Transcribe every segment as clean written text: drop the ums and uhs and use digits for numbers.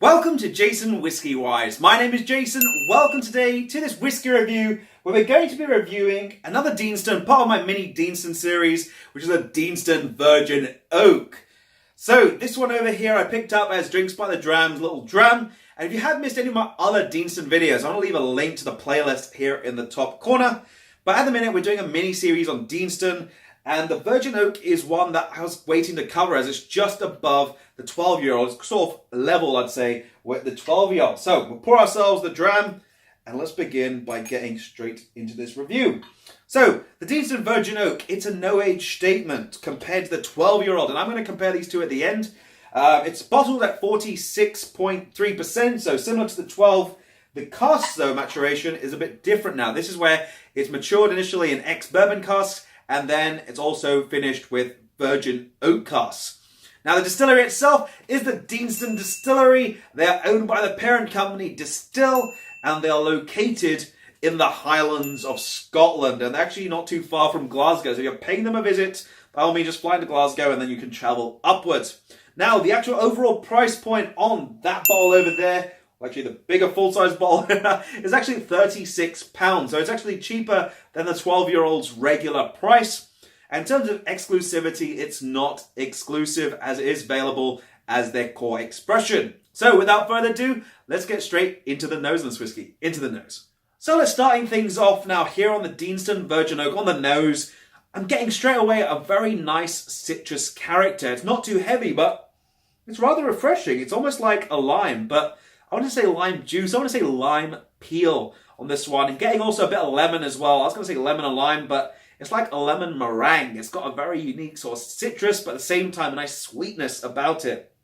Welcome to JasonWhiskyWise. My name is Jason. Welcome today to this whiskey review where we're going to be reviewing another Deanston, part of my mini Deanston series, which is a Deanston Virgin Oak. So this one over here I picked up as Drinks by the Dram's little dram. And if you have missed any of my other Deanston videos, I'm going to leave a link to the playlist here in the top corner. But at the minute we're doing a mini series on Deanston. And the Virgin Oak is one that I was waiting to cover as it's just above the 12-year-old. It's sort of level, I'd say, with the 12-year-old. So we'll pour ourselves the dram and let's begin by getting straight into this review. So the Deanston Virgin Oak, it's a no-age statement compared to the 12-year-old. And I'm going to compare these two at the end. It's bottled at 46.3%, so similar to the 12. The cask, though, maturation is a bit different now. This is where it's matured initially in ex-bourbon casks, and then it's also finished with virgin oak casks. Now, the distillery itself is the Deanston Distillery. They are owned by the parent company Distill, and they are located in the Highlands of Scotland, and they're actually not too far from Glasgow. So if you're paying them a visit, by all means, just fly to Glasgow, and then you can travel upwards. Now, the actual overall price point on that bottle over there, actually the bigger full-size bottle, is actually £36. So it's actually cheaper than the 12-year-old's regular price. And in terms of exclusivity, it's not exclusive as it is available as their core expression. So without further ado, let's get straight into the nose of this whiskey. Into the nose. So let's starting things off now here on the Deanston Virgin Oak. On the nose, I'm getting straight away a very nice citrus character. It's not too heavy, but it's rather refreshing. It's almost like a lime, but I want to say lime juice. I want to say lime peel on this one. And getting also a bit of lemon as well. I was going to say lemon and lime, but it's like a lemon meringue. It's got a very unique sort of citrus, but at the same time, a nice sweetness about it.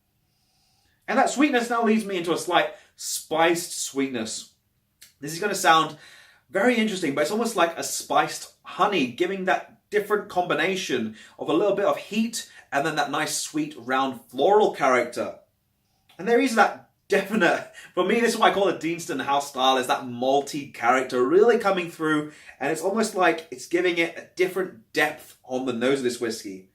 And that sweetness now leads me into a slight spiced sweetness. This is going to sound very interesting, but it's almost like a spiced honey, giving that different combination of a little bit of heat and then that nice sweet round floral character. And there is that definite, for me, this is what I call a Deanston house style, is that malty character really coming through, and it's almost like it's giving it a different depth on the nose of this whiskey.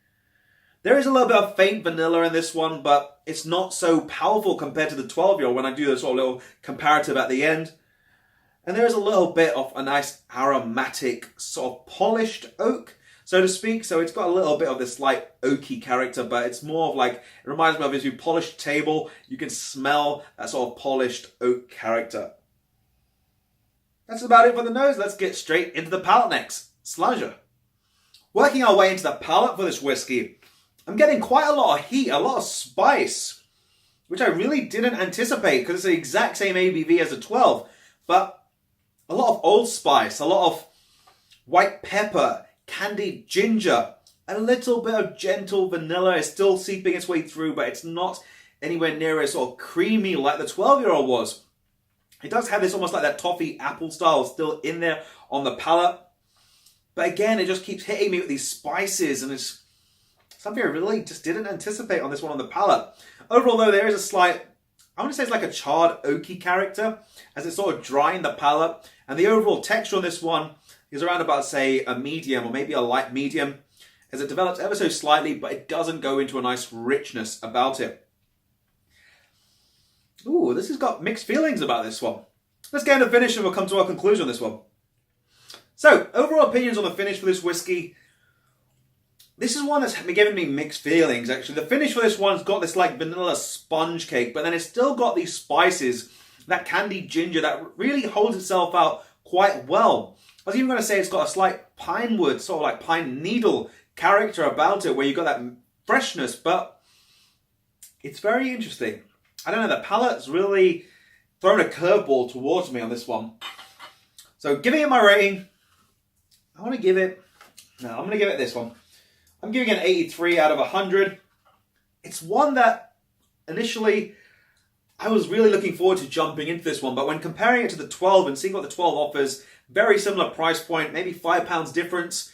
There is a little bit of faint vanilla in this one, but it's not so powerful compared to the 12-year-old when I do this sort of little comparative at the end. And there is a little bit of a nice aromatic, sort of polished oak, so to speak. So it's got a little bit of this slight oaky character, but it's more of like, it reminds me of if you polished table, you can smell that sort of polished oak character. That's about it for the nose. Let's get straight into the palate next. Slanger. Working our way into the palate for this whiskey, I'm getting quite a lot of heat, a lot of spice, which I really didn't anticipate because it's the exact same ABV as a 12, but a lot of allspice, a lot of white pepper, candied ginger, a little bit of gentle vanilla is still seeping its way through, but it's not anywhere near as sort of creamy like the 12-year-old was. It does have this almost like that toffee apple style still in there on the palate. But again, it just keeps hitting me with these spices, and it's something I really just didn't anticipate on this one on the palate. Overall, though, there is a slight, I want to say it's like a charred oaky character as it's sort of drying the palate. And the overall texture on this one is around about, say, a medium or maybe a light medium, as it develops ever so slightly, but it doesn't go into a nice richness about it. Ooh, this has got mixed feelings about this one. Let's get into the finish and we'll come to our conclusion on this one. So, overall opinions on the finish for this whiskey. This is one that's given me mixed feelings, actually. The finish for this one's got this like vanilla sponge cake, but then it's still got these spices, that candied ginger that really holds itself out quite well. I was even going to say it's got a slight pine wood, sort of like pine needle character about it, where you've got that freshness, but it's very interesting. I don't know, the palate's really thrown a curveball towards me on this one. So giving it my rating, I'm going to give it this one. I'm giving it an 83 out of 100. It's one that initially I was really looking forward to jumping into this one, but when comparing it to the 12 and seeing what the 12 offers, very similar price point, maybe £5 difference.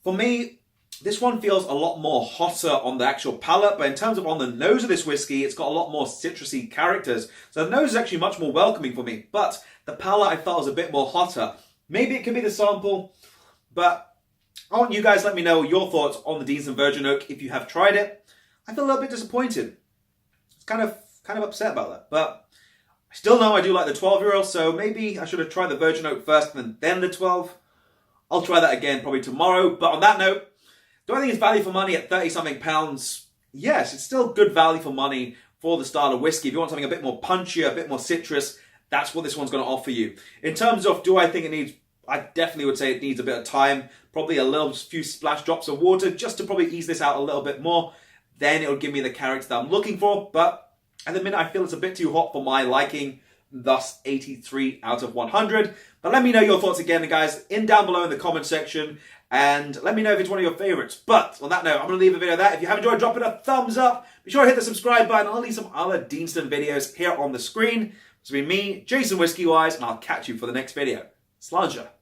For me, this one feels a lot more hotter on the actual palate, but in terms of on the nose of this whiskey, it's got a lot more citrusy characters. So the nose is actually much more welcoming for me, but the palate I felt was a bit more hotter. Maybe it could be the sample, but I want you guys to let me know your thoughts on the Deanston Virgin Oak if you have tried it. I feel a little bit disappointed. It's kind of kind of upset about that. But I still know I do like the 12-year-old, so maybe I should have tried the Virgin Oak first and then the 12. I'll try that again probably tomorrow. But on that note, do I think it's value for money at 30-something pounds? Yes, it's still good value for money for the style of whiskey. If you want something a bit more punchier, a bit more citrus, that's what this one's going to offer you. In terms of do I think it needs, I definitely would say it needs a bit of time, probably a few splash drops of water just to probably ease this out a little bit more. Then it'll give me the character that I'm looking for. But at the minute, I feel it's a bit too hot for my liking, thus 83 out of 100. But let me know your thoughts again, guys, down below in the comment section. And let me know if it's one of your favorites. But on that note, I'm going to leave a video there. If you have enjoyed, drop it a thumbs up. Be sure to hit the subscribe button. I'll leave some other Deanston videos here on the screen. It's been me, JasonWhiskyWise, and I'll catch you for the next video. Slàinte.